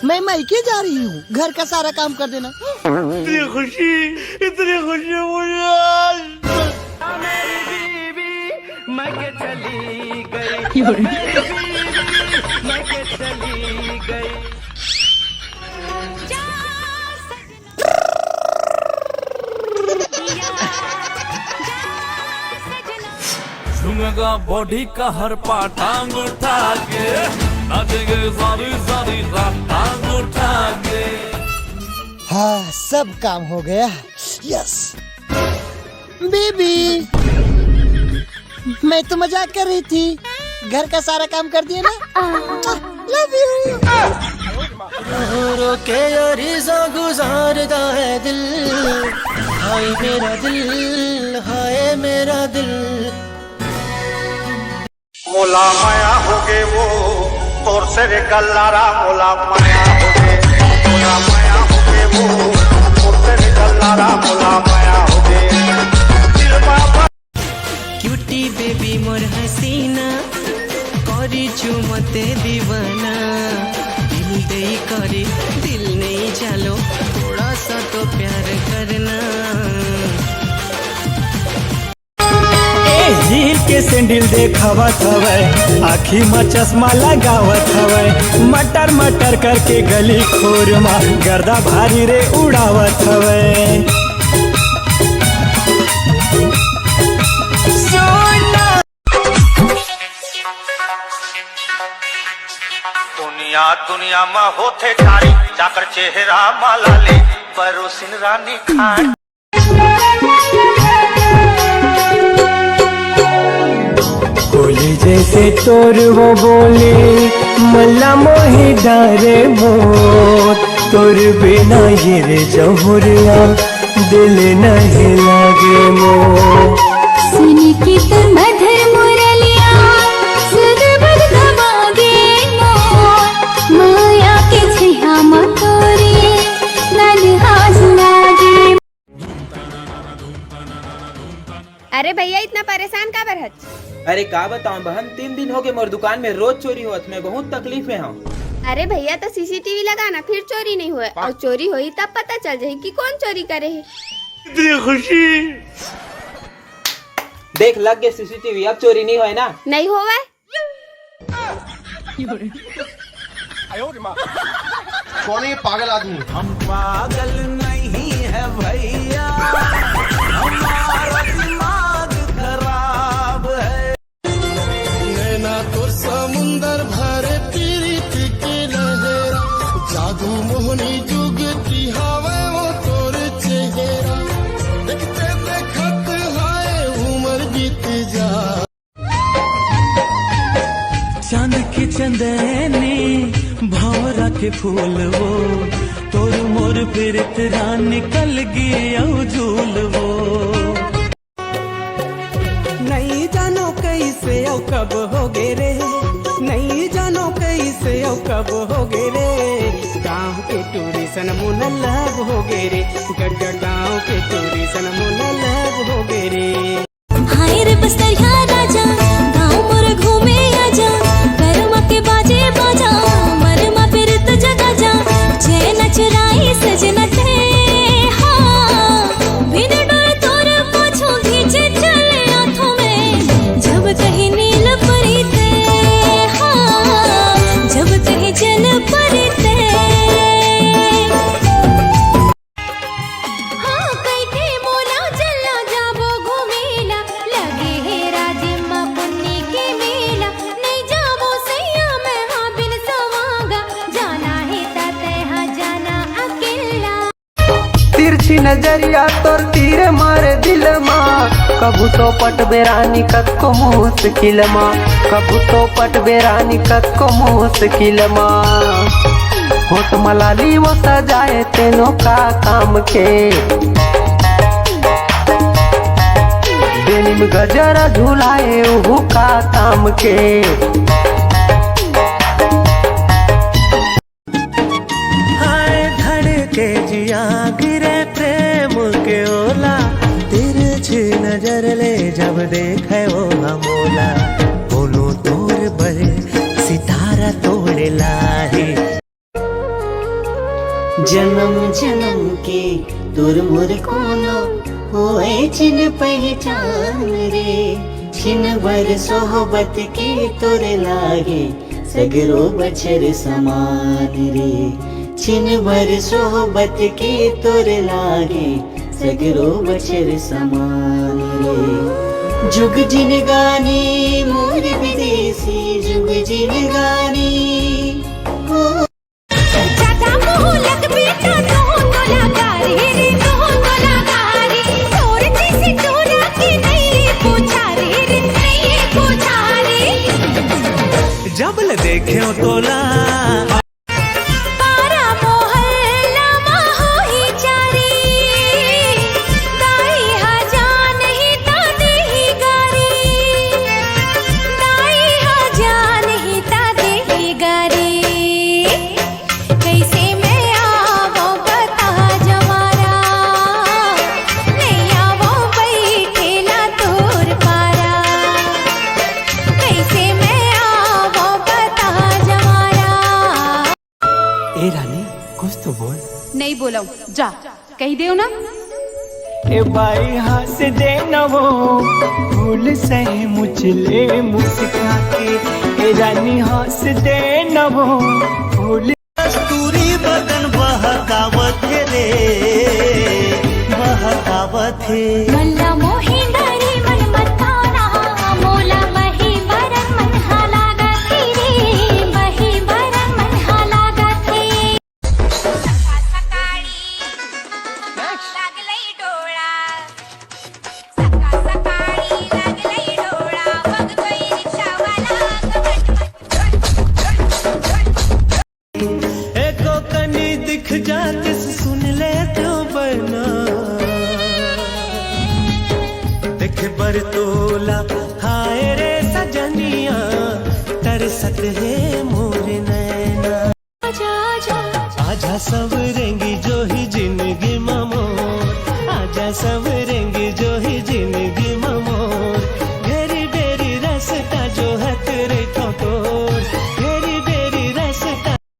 मैं मायके जा रही हूँ, घर का सारा काम कर देना। इतनी खुशी मुझे आज। मेरी बीवी मैं के चली गई, मेरी बीवी मैं के चली गई। सुनेगा बॉडी का हर पार्ट टांग उठा के, नाचेंगे सारी सारी रात टांग उठा के। हाँ, सब काम हो गया। यस बेबी, मैं तो मजाक कर रही थी, घर का सारा काम कर दिया ना। Love you. रोके रिज़ा गुजारता है दिल, हाय मेरा दिल, हाय मेरा दिल। मोला माया हो गए वो तोर से रे गल्लारा, मोला माया हो गए, मोला माया हो गए वो तोर से रे गल्लारा, मोला माया हो गए। दिल बाबा क्यूटी बेबी मोर हसीना, करी चुमते दीवाना। दिल दे करी दिल नहीं, चलो थोड़ा सा तो प्यार करना। झील के सैंडल देखावत हवै, आखी में चश्मा लगावत हवै, मटर मटर करके गली खोर में गर्दा भारी रे उड़ावत हवै। दुनिया दुनिया में होते ठारी, जाकर चेहरा माला ले परोसिन रानी खान। कोली जैसे तोर वो बोले, मल्ला मोही डारे मोत, तोर बिना ये रे जहुरिया दिल नहीं लागे मोत। सुन की तो मधुर मुरलिया, सुध बुध दबागे मोर, माया के छिया मकोरी नन हास लागे। अरे भैया, इतना परेशान का बरहत? अरे का बताऊं बहन, 3 दिन हो गए मोर दुकान में रोज चोरी होत, मैं बहुत तकलीफ में हूँ। अरे भैया, तो सीसीटीवी लगाना, फिर चोरी नहीं हुए, और चोरी हुई तब पता चल जाये कि कौन चोरी करे है। इतनी खुशी। देख लग गए सीसीटीवी, अब चोरी नहीं हुए ना? नहीं हुआ। कौन है ये पागल आदमी? हम पागल नहीं है भैया, हमारा दिमाग खराब है। नैना तो समुंदर भरे पीरित के लहरा, जादू मोहनी जुग की हवा वो तोर चेहरा, देखते देखत हाय उम्र बीत जा। चांद की चंदनी भौरा के फूल वो, तोर मोर फिरत रान निकल गया झूल वो। नहीं जानो कैसे औ कब हो गे रे, नहीं जानो कैसे औ कब हो गे रे, गाँव के टूरी सन मुन लब हो गे रे, गाँव के टूरी सन मुन लब हो गे रे। हाय रे बस्तरिया राजा, गाँव मोर घूमे आजा, गरमा के बाजे बाजा, मरमा फिर तो जगा जा, चैन चुराई सजना थे। हाँ, बिन डोर तोर पाछो खींचे चले हाथों में, जब कहीं नील परी थे। हाँ, जब कहीं जल परी थे। हाँ, कई के मोला चला जाबो घूमेला, लगे है राजिमा पुन्नी के मेला, नहीं जाबो सैया मैं हाँ बिन सवांगा, जाना है ताते हाँ जाना अकेला। तिरछी नजरिया तोर तीर मारे दिल माँ, कबू तो पट बेरानी कक्को मुश्किल माँ, कबू तो पट बेरानी कक्को मुश्किल माँ। होठ मलाली वो सजाए तेनों का काम के, डेनिम गजरा झुलाए उहू का काम के। हाय धड़के जिया गिरे प्रेम के ओला, तिरछी नजर ले जब देखे वो हमोला, बोलो तोर बड़े सितारा तोड़े लाही। जन्म जन्म के तुर मुर कोनो होए छिन पहचान रे, छिन भर सोहबत के तुर लागे सगरो बछर समान रे, छिन भर सोहबत के तुर लागे सगरो बछर समान रे। जुग जिनगानी मोर विदेशी, जुग जिनगानी जब ले देखे तोला नहीं बोला जा कही दे ना। ए भाई हंस दे न वो भूल सही मुझले मुस्का के, ए रानी हंस दे न वो भूल। कस्तूरी बदन बहकावत रे, बहकावत है मल्ला मोही डरी मन मताना, मोला बही बरन मन हालागत रे, बही बरन मन हालागत रे। दिख जाते सुन ले तो बना देखे बरतोला, हाय रे सजनिया तरसत है मोर नैना। आजा आजा सब